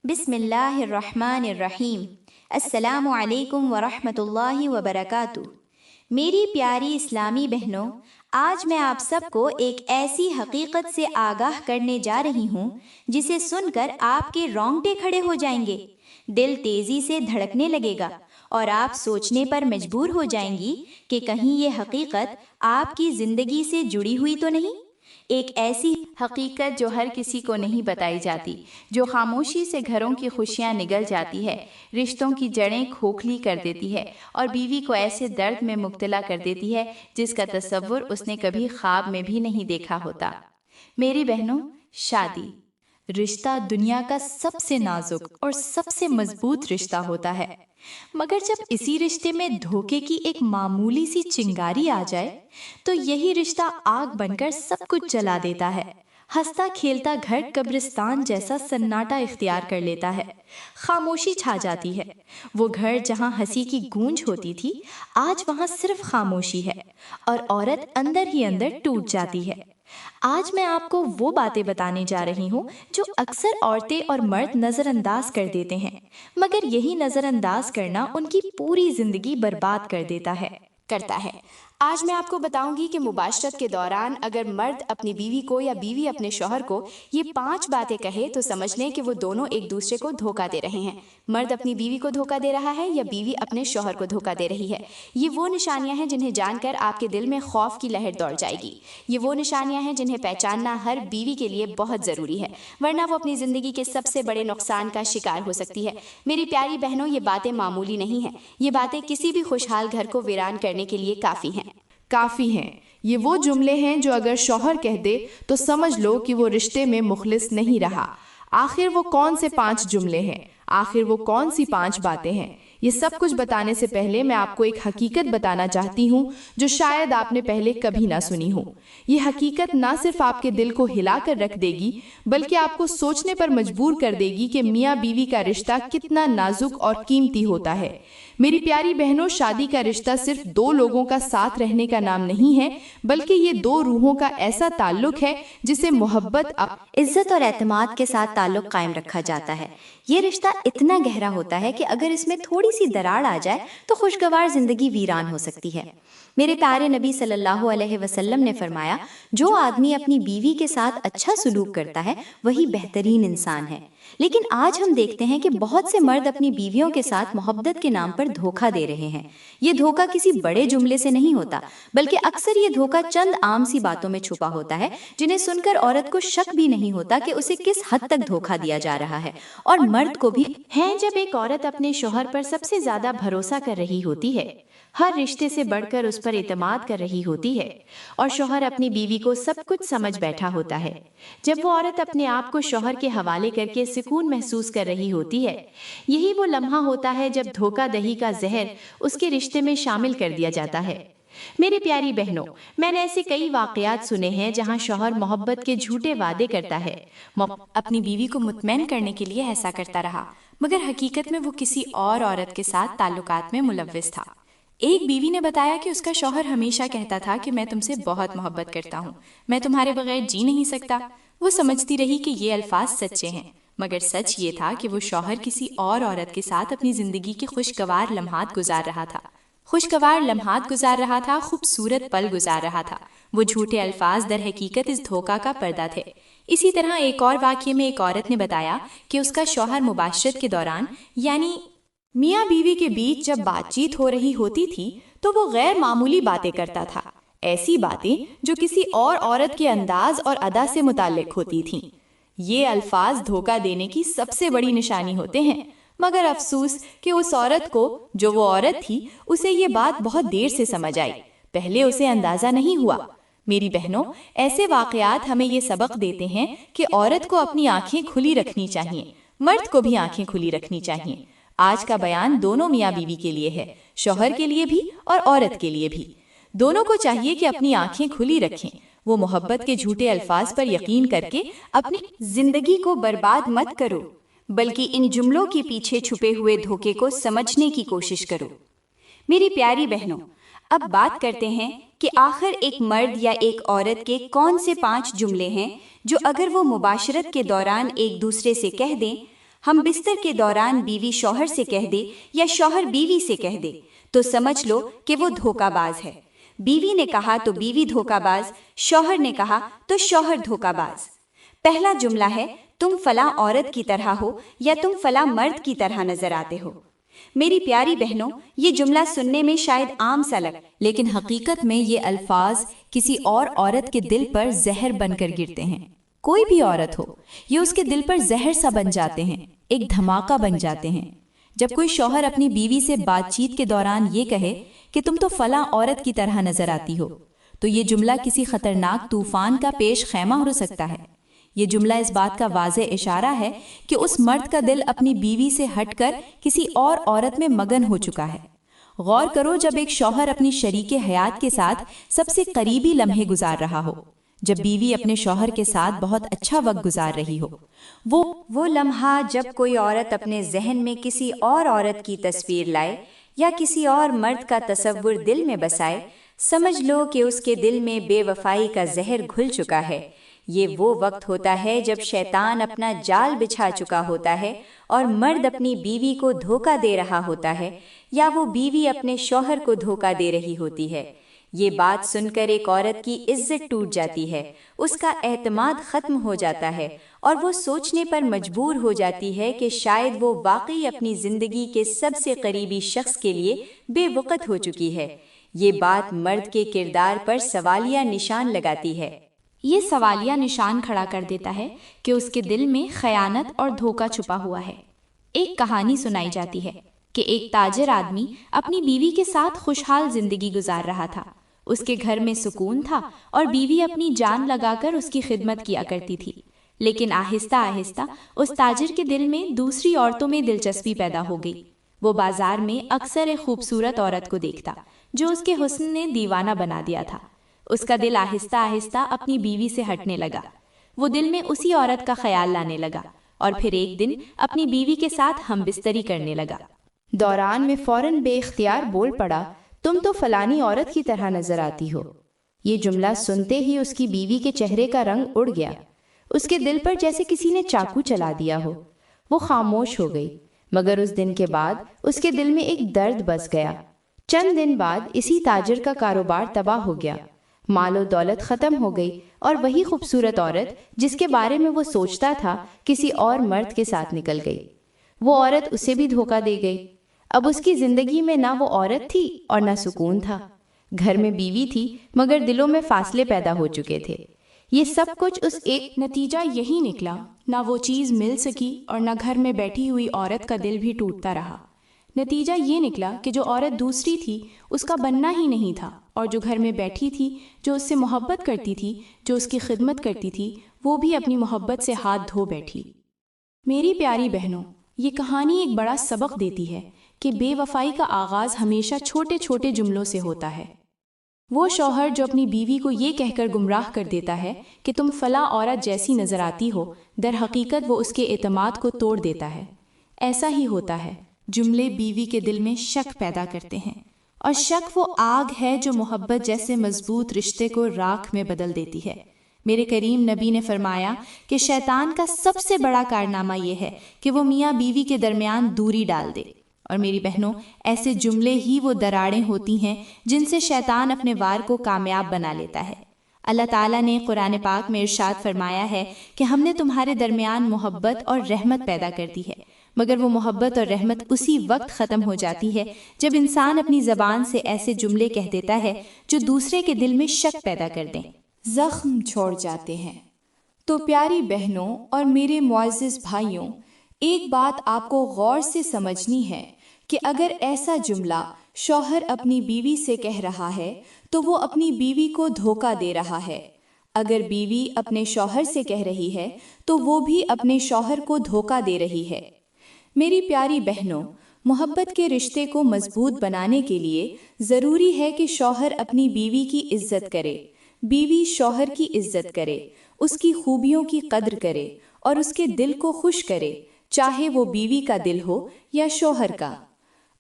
بسم اللہ الرحمن الرحیم۔ السلام علیکم ورحمۃ اللہ وبرکاتہ۔ میری پیاری اسلامی بہنوں، آج میں آپ سب کو ایک ایسی حقیقت سے آگاہ کرنے جا رہی ہوں جسے سن کر آپ کے رونگٹے کھڑے ہو جائیں گے، دل تیزی سے دھڑکنے لگے گا اور آپ سوچنے پر مجبور ہو جائیں گی کہ کہیں یہ حقیقت آپ کی زندگی سے جڑی ہوئی تو نہیں۔ ایک ایسی حقیقت جو ہر کسی کو نہیں بتائی جاتی، جو خاموشی سے گھروں کی خوشیاں نگل جاتی ہے، رشتوں کی جڑیں کھوکھلی کر دیتی ہے اور بیوی کو ایسے درد میں مبتلا کر دیتی ہے جس کا تصور اس نے کبھی خواب میں بھی نہیں دیکھا ہوتا۔ میری بہنوں، شادی رشتہ دنیا کا سب سے نازک اور سب سے مضبوط رشتہ ہوتا ہے، مگر جب اسی رشتے میں دھوکے کی ایک معمولی سی چنگاری آ جائے تو یہی رشتہ آگ بن کر سب کچھ جلا دیتا ہے۔ ہنستا کھیلتا گھر قبرستان جیسا سناٹا اختیار کر لیتا ہے، خاموشی چھا جاتی ہے۔ وہ گھر جہاں ہنسی کی گونج ہوتی تھی، آج وہاں صرف خاموشی ہے اور عورت اندر ہی اندر ٹوٹ جاتی ہے۔ آج میں آپ کو وہ باتیں بتانے جا رہی ہوں جو اکثر عورتیں اور مرد نظر انداز کر دیتے ہیں، مگر یہی نظر انداز کرنا ان کی پوری زندگی برباد کر کرتا ہے۔ آج میں آپ کو بتاؤں گی کہ مباشرت کے دوران اگر مرد اپنی بیوی کو یا بیوی اپنے شوہر کو یہ 5 باتیں کہے تو سمجھ لیں کہ وہ دونوں ایک دوسرے کو دھوکہ دے رہے ہیں۔ مرد اپنی بیوی کو دھوکہ دے رہا ہے یا بیوی اپنے شوہر کو دھوکہ دے رہی ہے۔ یہ وہ نشانیاں ہیں جنہیں جان کر آپ کے دل میں خوف کی لہر دوڑ جائے گی۔ یہ وہ نشانیاں ہیں جنہیں پہچاننا ہر بیوی کے لیے بہت ضروری ہے، ورنہ وہ اپنی زندگی کے سب سے بڑے نقصان کا شکار ہو سکتی ہے۔ میری پیاری بہنوں، یہ باتیں معمولی نہیں ہیں، یہ باتیں کسی بھی خوشحال گھر کو ویران کرنے کے لیے کافی ہیں۔ یہ وہ جملے ہیں جو اگر شوہر کہہ دے تو سمجھ لو کہ وہ رشتے میں مخلص نہیں رہا۔ آخر وہ کون سے 5 جملے ہیں؟ آخر وہ کون سی 5 باتیں ہیں؟ یہ سب کچھ بتانے سے پہلے میں آپ کو ایک حقیقت بتانا چاہتی ہوں جو شاید آپ نے پہلے کبھی نہ سنی ہو۔ یہ حقیقت نہ صرف آپ کے دل کو ہلا کر رکھ دے گی بلکہ آپ کو سوچنے پر مجبور کر دے گی کہ میاں بیوی کا رشتہ کتنا نازک اور قیمتی ہوتا ہے۔ میری پیاری بہنوں، شادی کا رشتہ صرف 2 لوگوں کا ساتھ رہنے کا نام نہیں ہے، بلکہ یہ 2 روحوں کا ایسا تعلق ہے جسے محبت، عزت اور اعتماد کے ساتھ تعلق قائم رکھا جاتا ہے۔ یہ رشتہ اتنا گہرا ہوتا ہے کہ اگر اس میں تھوڑی سی دراڑ آ جائے تو خوشگوار زندگی ویران ہو سکتی ہے۔ میرے پیارے نبی صلی اللہ علیہ وسلم نے فرمایا، جو آدمی اپنی بیوی کے ساتھ اچھا سلوک کرتا ہے وہی بہترین انسان ہے۔ لیکن آج ہم دیکھتے ہیں کہ بہت سے مرد اپنی بیویوں کے ساتھ محبت کے نام پر دھوکہ دے رہے ہیں۔ یہ دھوکہ کسی بڑے جملے سے نہیں ہوتا، بلکہ اکثر یہ دھوکہ چند عام سی باتوں میں چھپا ہوتا ہے جنہیں سن کر عورت کو شک بھی نہیں ہوتا کہ اسے کس حد تک دھوکہ دیا جا رہا ہے، اور مرد کو بھی ہے۔ جب ایک عورت اپنے شوہر پر سب سے زیادہ بھروسہ کر رہی ہوتی ہے، ہر رشتے سے بڑھ کر اس پر اعتماد کر رہی ہوتی ہے، اور شوہر اپنی بیوی کو سب کچھ سمجھ بیٹھا ہوتا ہے، جب وہ عورت اپنے آپ کو شوہر کے حوالے کر کے سکون محسوس کر رہی ہوتی ہے، یہی وہ لمحہ ہوتا ہے جب دھوکہ دہی کا زہر اس کے رشتے میں شامل کر دیا جاتا ہے۔ میری پیاری بہنوں، میں نے ایسے کئی واقعات سنے ہیں جہاں شوہر محبت کے جھوٹے وعدے کرتا ہے، اپنی بیوی کو مطمئن کرنے کے لیے ایسا کرتا رہا، مگر حقیقت میں وہ کسی اور عورت کے ساتھ تعلقات میں ملوث تھا۔ ایک بیوی نے بتایا کہ اس کا شوہر ہمیشہ کہتا تھا کہ میں تم سے بہت محبت کرتا ہوں، میں تمہارے بغیر جی نہیں سکتا۔ وہ سمجھتی رہی کہ یہ الفاظ سچے ہیں، مگر سچ یہ تھا کہ وہ شوہر کسی اور عورت کے ساتھ اپنی زندگی کے خوشگوار لمحات گزار رہا تھا، خوبصورت پل گزار رہا تھا۔ وہ جھوٹے الفاظ در حقیقت اس دھوکہ کا پردہ تھے۔ اسی طرح ایک اور واقعے میں ایک عورت نے بتایا کہ اس کا شوہر مباشرت کے دوران، یعنی میاں بیوی کے بیچ جب بات چیت ہو رہی ہوتی تھی تو وہ غیر معمولی باتیں کرتا تھا، ایسی باتیں جو کسی اور عورت کے انداز اور ادا سے متعلق ہوتی تھیں۔ یہ الفاظ دھوکہ دینے کی سب سے بڑی نشانی ہوتے ہیں، مگر افسوس کہ اس عورت کو، جو وہ عورت تھی، اسے یہ بات بہت دیر سے سمجھ آئی، پہلے اسے اندازہ نہیں ہوا۔ میری بہنوں، ایسے واقعات ہمیں یہ سبق دیتے ہیں کہ عورت کو اپنی آنکھیں کھلی رکھنی چاہیے، مرد کو بھی آنکھیں کھلی رکھنی چاہیے۔ آج کا بیان دونوں میاں بیوی کے لیے ہے، شوہر کے لیے بھی اور عورت کے لیے بھی۔ دونوں کو چاہیے کہ اپنی آنکھیں کھلی رکھیں، وہ محبت کے جھوٹے الفاظ پر یقین کر کے اپنی زندگی کو برباد مت کرو، بلکہ ان جملوں کے پیچھے چھپے ہوئے دھوکے کو سمجھنے کی کوشش کرو۔ میری پیاری بہنوں، اب بات کرتے ہیں کہ آخر ایک مرد یا ایک عورت کے کون سے 5 جملے ہیں جو اگر وہ مباشرت کے دوران ایک دوسرے سے کہہ دیں، ہم بستر کے دوران بیوی شوہر سے کہہ دے یا شوہر بیوی سے کہہ دے تو سمجھ لو کہ وہ دھوکہ باز ہے۔ بیوی نے کہا تو بیوی دھوکہ باز، شوہر نے کہا تو شوہر دھوکہ باز۔ پہلا جملہ ہے تم فلاں عورت کی طرح ہو یا تم فلاں مرد کی طرح نظر آتے ہو۔ میری پیاری بہنوں، یہ جملہ سننے میں شاید عام سا لگ، لیکن حقیقت میں یہ الفاظ کسی اور عورت کے دل پر زہر بن کر گرتے ہیں۔ کوئی بھی عورت ہو، یہ اس کے دل پر زہر سا بن جاتے ہیں، ایک دھماکہ بن جاتے ہیں۔ جب کوئی شوہر اپنی بیوی سے بات چیت کے دوران یہ کہے کہ تم تو فلاں عورت کی طرح نظر آتی ہو، تو یہ جملہ کسی خطرناک طوفان کا پیش خیمہ ہو سکتا ہے۔ یہ جملہ اس بات کا واضح اشارہ ہے کہ اس مرد کا دل اپنی بیوی سے ہٹ کر کسی اور عورت میں مگن ہو چکا ہے۔ غور کرو، جب ایک شوہر اپنی شریک حیات کے ساتھ سب سے قریبی لمحے گزار رہا ہو، جب بیوی اپنے شوہر کے ساتھ بہت اچھا وقت گزار رہی ہو، وہ لمحہ جب کوئی عورت اپنے ذہن میں کسی اور عورت کی تصویر لائے یا کسی اور مرد کا تصور دل میں بسائے، سمجھ لو کہ اس کے دل میں بے وفائی کا زہر گھل چکا ہے۔ یہ وہ وقت ہوتا ہے جب شیطان اپنا جال بچھا چکا ہوتا ہے اور مرد اپنی بیوی کو دھوکہ دے رہا ہوتا ہے یا وہ بیوی اپنے شوہر کو دھوکہ دے رہی ہوتی ہے۔ یہ بات سن کر ایک عورت کی عزت ٹوٹ جاتی ہے، اس کا اعتماد ختم ہو جاتا ہے اور وہ سوچنے پر مجبور ہو جاتی ہے کہ شاید وہ واقعی اپنی زندگی کے سب سے قریبی شخص کے لیے بے وقت ہو چکی ہے۔ یہ بات مرد کے کردار پر سوالیہ نشان لگاتی ہے۔ یہ سوالیہ نشان کھڑا کر دیتا ہے کہ اس کے دل میں خیانت اور دھوکہ چھپا ہوا ہے۔ ایک کہانی سنائی جاتی ہے کہ ایک تاجر آدمی اپنی بیوی کے ساتھ خوشحال زندگی گزار رہا تھا۔ اس کے گھر میں سکون تھا اور بیوی اپنی جان لگا کر اس کی خدمت کیا کرتی تھی۔ لیکن آہستہ آہستہ اس تاجر کے دل میں دوسری عورتوں میں دلچسپی پیدا ہو گئی۔ وہ بازار میں اکثر ایک خوبصورت عورت کو دیکھتا جو اس کے حسن نے دیوانہ بنا دیا تھا۔ اس کا دل آہستہ آہستہ اپنی بیوی سے ہٹنے لگا۔ وہ دل میں اسی عورت کا خیال لانے لگا اور پھر ایک دن اپنی بیوی کے ساتھ ہم بستری کرنے لگا۔ دوران میں فوراً بے اختیار بول پڑا، تم تو فلانی عورت کی طرح نظر آتی ہو۔ یہ جملہ سنتے ہی اس کی بیوی کے چہرے کا رنگ اڑ گیا۔ اس کے دل پر جیسے کسی نے چاقو چلا دیا ہو۔ وہ خاموش ہو گئی، مگر اس دن کے بعد اس کے دل میں ایک درد بس گیا۔ چند دن بعد اسی تاجر کا کاروبار تباہ ہو گیا، مال و دولت ختم ہو گئی اور وہی خوبصورت عورت جس کے بارے میں وہ سوچتا تھا کسی اور مرد کے ساتھ نکل گئی۔ وہ عورت اسے بھی دھوکہ دے گئی۔ اب اس کی زندگی میں نہ وہ عورت تھی اور نہ سکون تھا۔ گھر میں بیوی تھی مگر دلوں میں فاصلے پیدا ہو چکے تھے۔ یہ سب کچھ اس ایک نتیجہ یہی نکلا، نہ وہ چیز مل سکی اور نہ گھر میں بیٹھی ہوئی عورت کا دل بھی ٹوٹتا رہا۔ نتیجہ یہ نکلا کہ جو عورت دوسری تھی اس کا بننا ہی نہیں تھا، اور جو گھر میں بیٹھی تھی، جو اس سے محبت کرتی تھی، جو اس کی خدمت کرتی تھی، وہ بھی اپنی محبت سے ہاتھ دھو بیٹھی۔ میری پیاری بہنوں، یہ کہانی ایک بڑا سبق دیتی ہے کہ بے وفائی کا آغاز ہمیشہ چھوٹے چھوٹے جملوں سے ہوتا ہے۔ وہ شوہر جو اپنی بیوی کو یہ کہہ کر گمراہ کر دیتا ہے کہ تم فلاں عورت جیسی نظر آتی ہو، در حقیقت وہ اس کے اعتماد کو توڑ دیتا ہے۔ ایسا ہی ہوتا ہے، جملے بیوی کے دل میں شک پیدا کرتے ہیں، اور شک وہ آگ ہے جو محبت جیسے مضبوط رشتے کو راکھ میں بدل دیتی ہے۔ میرے کریم نبی نے فرمایا کہ شیطان کا سب سے بڑا کارنامہ یہ ہے کہ وہ میاں بیوی کے درمیان دوری ڈال دے۔ اور میری بہنوں، ایسے جملے ہی وہ دراڑیں ہوتی ہیں جن سے شیطان اپنے وار کو کامیاب بنا لیتا ہے۔ اللہ تعالیٰ نے قرآن پاک میں ارشاد فرمایا ہے کہ ہم نے تمہارے درمیان محبت اور رحمت پیدا کر دی ہے، مگر وہ محبت اور رحمت اسی وقت ختم ہو جاتی ہے جب انسان اپنی زبان سے ایسے جملے کہہ دیتا ہے جو دوسرے کے دل میں شک پیدا کر دیں، زخم چھوڑ جاتے ہیں۔ تو پیاری بہنوں اور میرے معزز بھائیوں، ایک بات آپ کو غور سے سمجھنی ہے کہ اگر ایسا جملہ شوہر اپنی بیوی سے کہہ رہا ہے تو وہ اپنی بیوی کو دھوکہ دے رہا ہے۔ اگر بیوی اپنے شوہر سے کہہ رہی ہے تو وہ بھی اپنے شوہر کو دھوکہ دے رہی ہے۔ میری پیاری بہنوں، محبت کے رشتے کو مضبوط بنانے کے لیے ضروری ہے کہ شوہر اپنی بیوی کی عزت کرے، بیوی شوہر کی عزت کرے، اس کی خوبیوں کی قدر کرے اور اس کے دل کو خوش کرے، چاہے وہ بیوی کا دل ہو یا شوہر کا۔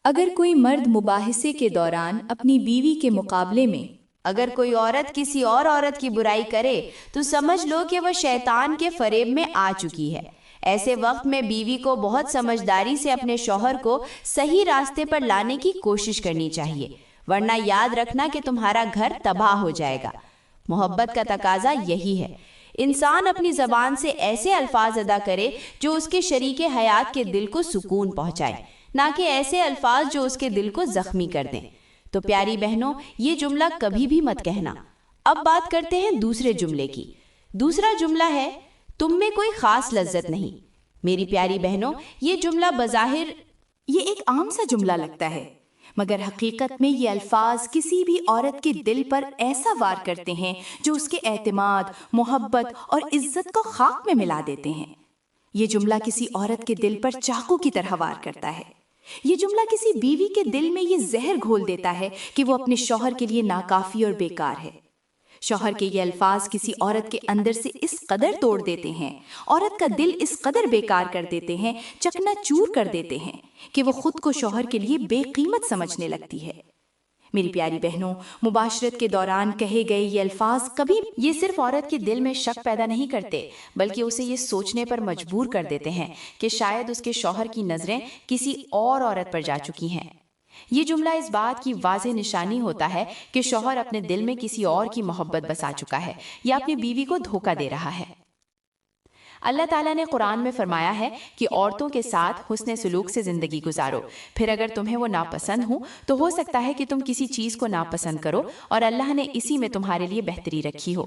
اگر کوئی مرد مباحثے کے دوران اپنی بیوی کے مقابلے میں اگر کوئی عورت کسی اور عورت کی برائی کرے تو سمجھ لو کہ وہ شیطان کے فریب میں آ چکی ہے۔ ایسے وقت میں بیوی کو بہت سمجھداری سے اپنے شوہر کو صحیح راستے پر لانے کی کوشش کرنی چاہیے، ورنہ یاد رکھنا کہ تمہارا گھر تباہ ہو جائے گا۔ محبت کا تقاضا یہی ہے، انسان اپنی زبان سے ایسے الفاظ ادا کرے جو اس کے شریک حیات کے دل کو سکون پہنچائے، نہ کہ ایسے الفاظ جو اس کے دل کو زخمی کر دیں۔ تو پیاری بہنوں، یہ جملہ کبھی بھی مت کہنا۔ اب بات کرتے ہیں دوسرے جملے کی۔ دوسرا جملہ ہے تم میں کوئی خاص لذت نہیں۔ میری پیاری بہنوں، یہ جملہ بظاہر یہ ایک عام سا جملہ لگتا ہے، مگر حقیقت میں یہ الفاظ کسی بھی عورت کے دل پر ایسا وار کرتے ہیں جو اس کے اعتماد، محبت اور عزت کو خاک میں ملا دیتے ہیں۔ یہ جملہ کسی عورت کے دل پر چاقو کی طرح وار کرتا ہے۔ یہ جملہ کسی بیوی کے دل میں یہ زہر گھول دیتا ہے کہ وہ اپنے شوہر کے لیے ناکافی اور بیکار ہے۔ شوہر کے یہ الفاظ کسی عورت کے اندر سے اس قدر توڑ دیتے ہیں، عورت کا دل اس قدر بیکار کر دیتے ہیں، چکنا چور کر دیتے ہیں کہ وہ خود کو شوہر کے لیے بے قیمت سمجھنے لگتی ہے۔ میری پیاری بہنوں، مباشرت کے دوران کہے گئے یہ الفاظ کبھی یہ صرف عورت کے دل میں شک پیدا نہیں کرتے، بلکہ اسے یہ سوچنے پر مجبور کر دیتے ہیں کہ شاید اس کے شوہر کی نظریں کسی اور عورت پر جا چکی ہیں۔ یہ جملہ اس بات کی واضح نشانی ہوتا ہے کہ شوہر اپنے دل میں کسی اور کی محبت بسا چکا ہے یا اپنی بیوی کو دھوکہ دے رہا ہے۔ اللہ تعالیٰ نے قرآن میں فرمایا ہے کہ عورتوں کے ساتھ حسن سلوک سے زندگی گزارو، پھر اگر تمہیں وہ ناپسند ہوں تو ہو سکتا ہے کہ تم کسی چیز کو ناپسند کرو اور اللہ نے اسی میں تمہارے لیے بہتری رکھی ہو۔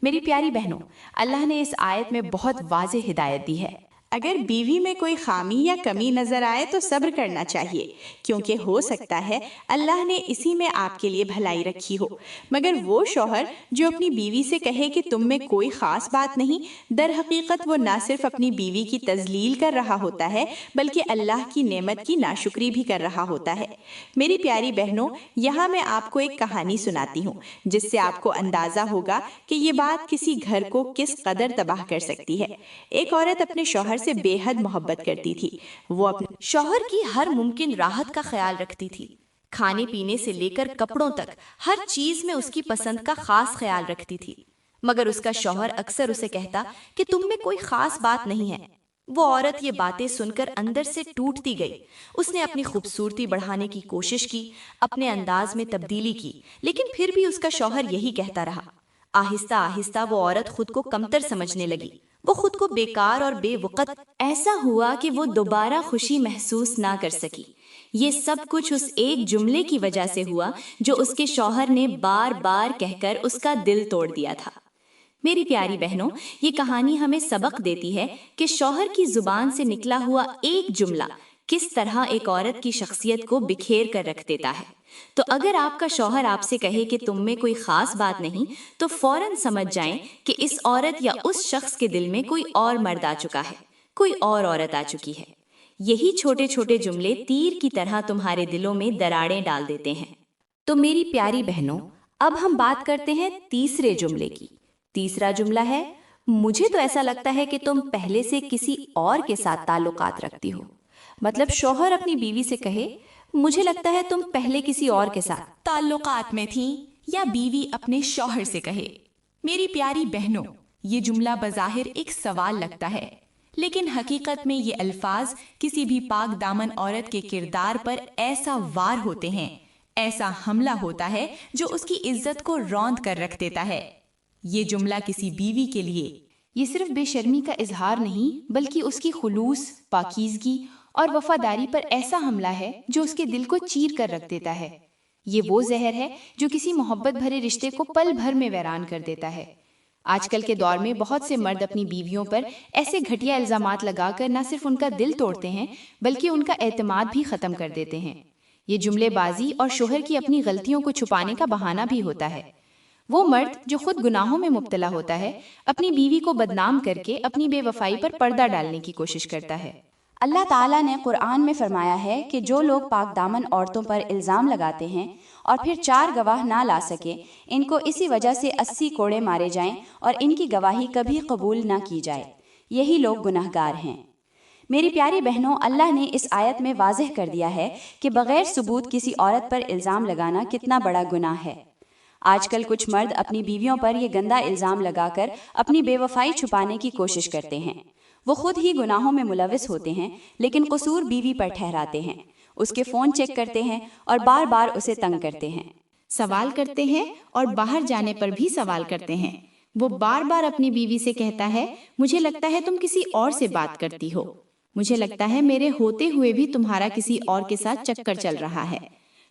میری پیاری بہنوں، اللہ نے اس آیت میں بہت واضح ہدایت دی ہے۔ اگر بیوی میں کوئی خامی یا کمی نظر آئے تو صبر کرنا چاہیے، کیونکہ ہو سکتا ہے اللہ نے اسی میں آپ کے لیے بھلائی رکھی ہو۔ مگر وہ شوہر جو اپنی بیوی سے کہے کہ تم میں کوئی خاص بات نہیں، در حقیقت وہ نہ صرف اپنی بیوی کی تذلیل کر رہا ہوتا ہے بلکہ اللہ کی نعمت کی ناشکری بھی کر رہا ہوتا ہے۔ میری پیاری بہنوں، یہاں میں آپ کو ایک کہانی سناتی ہوں جس سے آپ کو اندازہ ہوگا کہ یہ بات کسی گھر کو کس قدر تباہ کر سکتی ہے۔ ایک عورت اپنے شوہر سے بے حد محبت کرتی تھی۔ وہ اپنے شوہر کی ہر ممکن راحت کا خیال رکھتی تھی، کھانے پینے سے لے کر کپڑوں تک ہر چیز میں اس کی پسند کا خاص خیال رکھتی تھی، مگر اس کا شوہر اکثر اسے کہتا کہ تم میں کوئی خاص بات نہیں ہے۔ وہ عورت یہ باتیں سن کر اندر سے ٹوٹتی گئی۔ اس نے اپنی خوبصورتی بڑھانے کی کوشش کی، اپنے انداز میں تبدیلی کی، لیکن پھر بھی اس کا شوہر یہی کہتا رہا۔ آہستہ آہستہ وہ عورت خود کو کمتر سمجھنے لگی، وہ خود کو بیکار اور بے وقت۔ ایسا ہوا کہ وہ دوبارہ خوشی محسوس نہ کر سکی۔ یہ سب کچھ اس ایک جملے کی وجہ سے ہوا جو اس کے شوہر نے بار بار کہہ کر اس کا دل توڑ دیا تھا۔ میری پیاری بہنوں، یہ کہانی ہمیں سبق دیتی ہے کہ شوہر کی زبان سے نکلا ہوا ایک جملہ کس طرح ایک عورت کی شخصیت کو بکھیر کر رکھ دیتا ہے۔ تو اگر آپ کا شوہر آپ سے کہے کہ تم میں کوئی خاص بات نہیں، تو فوراً سمجھ جائیں کہ اس عورت یا اس شخص کے دل میں کوئی اور مرد آ چکا ہے، کوئی اور عورت آ چکی ہے۔ یہی چھوٹے چھوٹے جملے تیر کی طرح تمہارے دلوں میں دراڑیں ڈال دیتے ہیں۔ تو میری پیاری بہنوں، اب ہم بات کرتے ہیں تیسرے جملے کی۔ تیسرا جملہ ہے مجھے تو ایسا لگتا ہے کہ تم پہلے سے کسی اور کے ساتھ تعلقات رکھتی ہو۔ مطلب شوہر اپنی بیوی سے کہے مجھے لگتا ہے تم پہلے کسی اور کے ساتھ تعلقات میں تھیں، یا بیوی اپنے شوہر سے کہے۔ میری پیاری بہنوں، یہ جملہ بظاہر ایک سوال لگتا ہے، لیکن حقیقت میں یہ الفاظ کسی بھی پاک دامن عورت کے کردار پر ایسا وار ہوتے ہیں، ایسا حملہ ہوتا ہے جو اس کی عزت کو روند کر رکھ دیتا ہے۔ یہ جملہ کسی بیوی کے لیے یہ صرف بے شرمی کا اظہار نہیں، بلکہ اس کی خلوص، پاکیزگی اور وفاداری پر ایسا حملہ ہے جو اس کے دل کو چیر کر رکھ دیتا ہے۔ یہ وہ زہر ہے جو کسی محبت بھرے رشتے کو پل بھر میں ویران کر دیتا ہے۔ آج کل کے دور میں بہت سے مرد اپنی بیویوں پر ایسے گھٹیا الزامات لگا کر نہ صرف ان کا دل توڑتے ہیں بلکہ ان کا اعتماد بھی ختم کر دیتے ہیں۔ یہ جملے بازی اور شوہر کی اپنی غلطیوں کو چھپانے کا بہانہ بھی ہوتا ہے۔ وہ مرد جو خود گناہوں میں مبتلا ہوتا ہے، اپنی بیوی کو بدنام کر کے اپنی بے وفائی پر پردہ ڈالنے کی کوشش کرتا ہے۔ اللہ تعالیٰ نے قرآن میں فرمایا ہے کہ جو لوگ پاک دامن عورتوں پر الزام لگاتے ہیں اور پھر 4 گواہ نہ لا سکے، ان کو اسی وجہ سے 80 کوڑے مارے جائیں اور ان کی گواہی کبھی قبول نہ کی جائے۔ یہی لوگ گناہگار ہیں۔ میری پیاری بہنوں، اللہ نے اس آیت میں واضح کر دیا ہے کہ بغیر ثبوت کسی عورت پر الزام لگانا کتنا بڑا گناہ ہے۔ آج کل کچھ مرد اپنی بیویوں پر یہ گندا الزام لگا کر اپنی بے وفائی چھپانے کی کوشش کرتے ہیں۔ وہ خود ہی گناہوں میں ملوث ہوتے ہیں لیکن قصور بیوی پر ٹھہراتے ہیں، اس کے فون چیک کرتے ہیں اور بار بار اسے تنگ کرتے ہیں، سوال کرتے ہیں اور باہر جانے پر بھی سوال کرتے ہیں۔ وہ بار بار اپنی بیوی سے کہتا ہے مجھے لگتا ہے تم کسی اور سے بات کرتی ہو، مجھے لگتا ہے میرے ہوتے ہوئے بھی تمہارا کسی اور کے ساتھ چکر چل رہا ہے،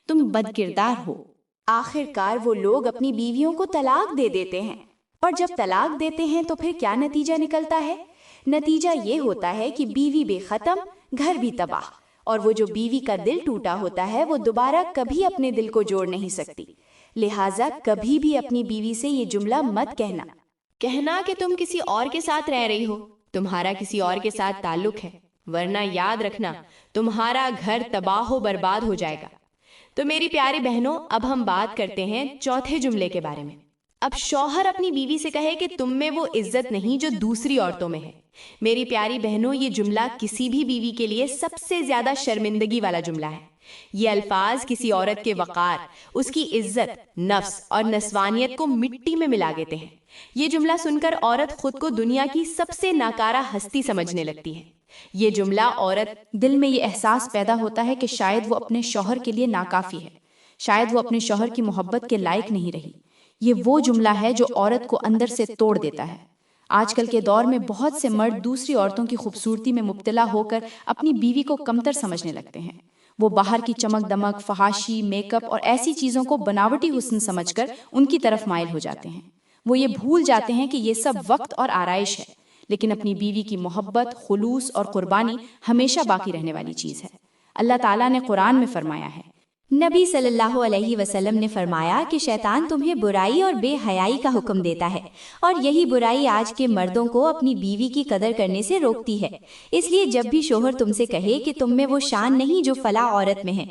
تم بد کردار ہو۔ آخر کار وہ لوگ اپنی بیویوں کو طلاق دے دیتے ہیں، اور جب طلاق دیتے ہیں تو پھر کیا نتیجہ نکلتا ہے؟ نتیجہ یہ ہوتا ہے کہ بیوی بے ختم، گھر بھی تباہ، اور وہ جو بیوی کا دل ٹوٹا ہوتا ہے وہ دوبارہ کبھی اپنے دل کو جوڑ نہیں سکتی۔ لہٰذا کبھی بھی اپنی بیوی سے یہ جملہ مت کہنا کہ تم کسی اور کے ساتھ رہ رہی ہو، تمہارا کسی اور کے ساتھ تعلق ہے، ورنہ یاد رکھنا تمہارا گھر تباہ و برباد ہو جائے گا۔ تو میری پیاری بہنوں، اب ہم بات کرتے ہیں چوتھے جملے کے بارے میں۔ اب شوہر اپنی بیوی سے کہے کہ تم میں وہ عزت نہیں جو دوسری عورتوں میں ہے۔ میری پیاری بہنوں، یہ جملہ کسی بھی بیوی کے لیے سب سے زیادہ شرمندگی والا جملہ ہے۔ یہ الفاظ کسی عورت کے وقار، اس کی عزت، نفس اور نسوانیت کو مٹی میں ملا دیتے ہیں۔ یہ جملہ سن کر عورت خود کو دنیا کی سب سے ناکارہ ہستی سمجھنے لگتی ہے۔ یہ جملہ عورت دل میں یہ احساس پیدا ہوتا ہے کہ شاید وہ اپنے شوہر کے لیے ناکافی ہے، شاید وہ اپنے شوہر کی محبت کے لائق نہیں رہی۔ یہ وہ جملہ ہے جو عورت کو اندر سے توڑ دیتا ہے۔ آج کل کے دور میں بہت سے مرد دوسری عورتوں کی خوبصورتی میں مبتلا ہو کر اپنی بیوی کو کمتر سمجھنے لگتے ہیں۔ وہ باہر کی چمک دمک، فحاشی، میک اپ اور ایسی چیزوں کو بناوٹی حسن سمجھ کر ان کی طرف مائل ہو جاتے ہیں۔ وہ یہ بھول جاتے ہیں کہ یہ سب وقت اور آرائش ہے، لیکن اپنی بیوی کی محبت، خلوص اور قربانی ہمیشہ باقی رہنے والی چیز ہے۔ اللہ تعالیٰ نے قرآن میں فرمایا ہے، نبی صلی اللہ علیہ وسلم نے فرمایا کہ شیطان تمہیں برائی اور بے حیائی کا حکم دیتا ہے، اور یہی برائی آج کے مردوں کو اپنی بیوی کی قدر کرنے سے روکتی ہے۔ اس لیے جب بھی شوہر تم سے کہے کہ تم میں وہ شان نہیں جو فلاں عورت میں ہے،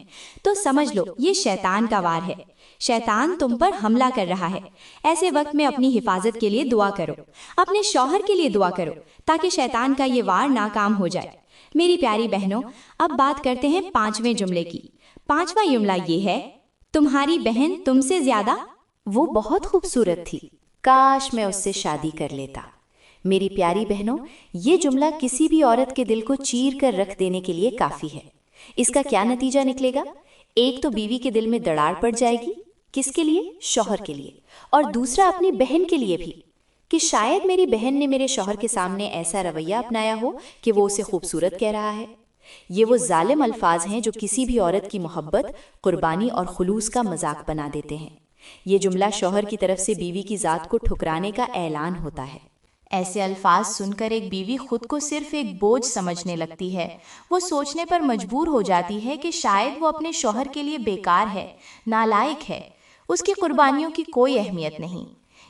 تو سمجھ لو یہ شیطان کا وار ہے۔ شیطان تم پر حملہ کر رہا ہے۔ ایسے وقت میں اپنی حفاظت کے لیے دعا کرو، اپنے شوہر کے لیے دعا کرو، تاکہ شیطان کا یہ وار ناکام ہو جائے۔ میری پیاری بہنوں، اب بات کرتے ہیں پانچویں جملے کی۔ پانچواں جملہ یہ ہے، تمہاری بہن تم سے زیادہ وہ بہت خوبصورت تھی، کاش میں اس سے شادی کر لیتا۔ میری پیاری بہنوں، یہ جملہ کسی بھی عورت کے دل کو چیر کر رکھ دینے کے لیے کافی ہے۔ اس کا کیا نتیجہ نکلے گا؟ ایک تو بیوی کے دل میں دراڑ پڑ جائے گی، کس کے لیے؟ شوہر کے لیے، اور دوسرا اپنی بہن کے لیے بھی، کہ شاید میری بہن نے میرے شوہر کے سامنے ایسا رویہ اپنایا ہو کہ وہ اسے خوبصورت کہہ رہا ہے۔ یہ وہ ظالم الفاظ ہیں جو کسی بھی عورت کی محبت، قربانی اور خلوص کا مذاق بنا دیتے ہیں۔ یہ جملہ شوہر کی طرف سے بیوی کی ذات کو ٹھکرانے کا اعلان ہوتا ہے۔ ایسے الفاظ سن کر ایک بیوی خود کو صرف ایک بوجھ سمجھنے لگتی ہے۔ وہ سوچنے پر مجبور ہو جاتی ہے کہ شاید وہ اپنے شوہر کے لیے بیکار ہے، نالائق ہے، اس کی قربانیوں کی کوئی اہمیت نہیں۔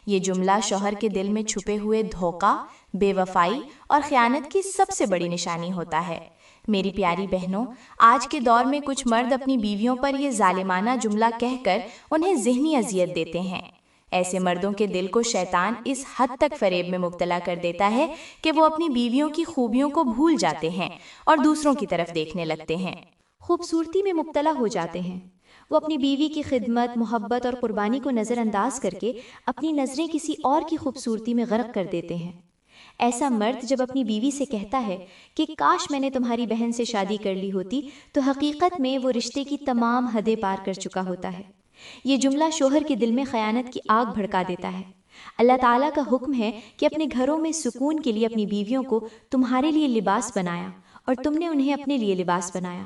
یہ جملہ شوہر کے دل میں چھپے ہوئے دھوکہ، بے وفائی اور خیانت کی سب سے بڑی نشانی ہوتا ہے۔ میری پیاری بہنوں، آج کے دور میں کچھ مرد اپنی بیویوں پر یہ ظالمانہ جملہ کہہ کر انہیں ذہنی اذیت دیتے ہیں۔ ایسے مردوں کے دل کو شیطان اس حد تک فریب میں مبتلا کر دیتا ہے کہ وہ اپنی بیویوں کی خوبیوں کو بھول جاتے ہیں اور دوسروں کی طرف دیکھنے لگتے ہیں۔ خوبصورتی میں مبتلا ہو جاتے ہیں۔ وہ اپنی بیوی کی خدمت، محبت اور قربانی کو نظر انداز کر کے اپنی نظریں کسی اور کی خوبصورتی میں غرق کر دیتے ہیں۔ ایسا مرد جب اپنی بیوی سے کہتا ہے کہ کاش میں نے تمہاری بہن سے شادی کر لی ہوتی، تو حقیقت میں وہ رشتے کی تمام حدیں پار کر چکا ہوتا ہے۔ یہ جملہ شوہر کے دل میں خیانت کی آگ بھڑکا دیتا ہے۔ اللہ تعالیٰ کا حکم ہے کہ اپنے گھروں میں سکون کے لیے اپنی بیویوں کو تمہارے لیے لباس بنایا، اور تم نے انہیں اپنے لیے لباس بنایا۔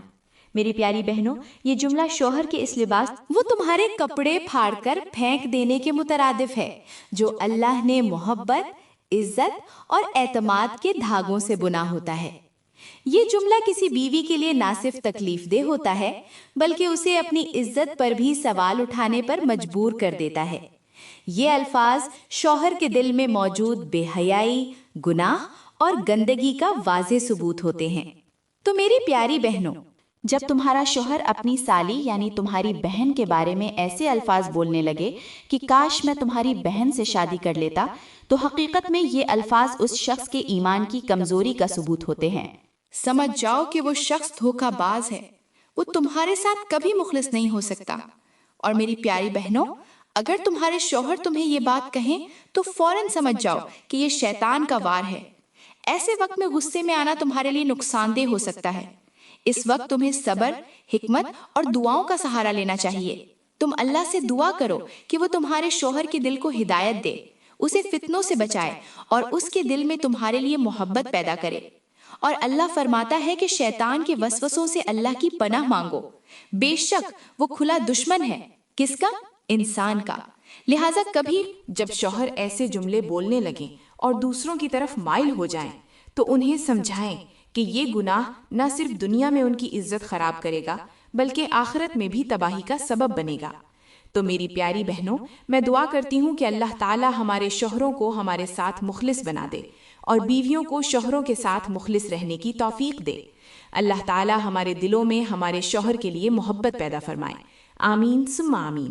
میری پیاری بہنوں، یہ جملہ شوہر کے اس لباس وہ تمہارے کپڑے پھاڑ کر پھینک دینے کے مترادف ہے جو اللہ نے محبت، عزت اور اعتماد کے دھاگوں سے بنا ہوتا ہے۔ یہ جملہ کسی بیوی کے لیے نہ صرف تکلیف دہ ہوتا ہے بلکہ اسے اپنی عزت پر بھی سوال اٹھانے پر مجبور کر دیتا ہے۔ یہ الفاظ شوہر کے دل میں موجود بے حیائی، گناہ اور گندگی کا واضح ثبوت ہوتے ہیں۔ تو میری پیاری بہنوں، جب تمہارا شوہر اپنی سالی یعنی تمہاری بہن کے بارے میں ایسے الفاظ بولنے لگے کہ کاش میں تمہاری بہن سے شادی کر لیتا، تو حقیقت میں یہ الفاظ اس شخص کے ایمان کی کمزوری کا ثبوت ہوتے ہیں۔ سمجھ جاؤ کہ وہ شخص دھوکہ باز ہے، وہ تمہارے ساتھ کبھی مخلص نہیں ہو سکتا۔ اور میری پیاری بہنوں، اگر تمہارے شوہر تمہیں یہ بات کہیں تو فوراً سمجھ جاؤ کہ یہ شیطان کا وار ہے۔ ایسے وقت میں غصے میں آنا تمہارے لیے نقصان دہ ہو سکتا ہے۔ اس وقت تمہیں صبر، حکمت اور دعاؤں کا سہارا لینا چاہیے۔ تم اللہ سے دعا کرو کہ وہ تمہارے شوہر کے دل کو ہدایت دے، اسے فتنوں سے بچائے اور اس کے دل میں تمہارے لیے محبت پیدا کرے۔ اور اللہ فرماتا ہے کہ شیطان کے وسوسوں سے اللہ کی پناہ مانگو، بے شک وہ کھلا دشمن ہے۔ کس کا؟ انسان کا۔ لہٰذا کبھی جب شوہر ایسے جملے بولنے لگیں اور دوسروں کی طرف مائل ہو جائیں تو انہیں سمجھائیں کہ یہ گناہ نہ صرف دنیا میں ان کی عزت خراب کرے گا بلکہ آخرت میں بھی تباہی کا سبب بنے گا۔ تو میری پیاری بہنوں، میں دعا کرتی ہوں کہ اللہ تعالی ہمارے شوہروں کو ہمارے ساتھ مخلص بنا دے اور بیویوں کو شوہروں کے ساتھ مخلص رہنے کی توفیق دے۔ اللہ تعالی ہمارے دلوں میں ہمارے شوہر کے لیے محبت پیدا فرمائے۔ آمین ثم آمین۔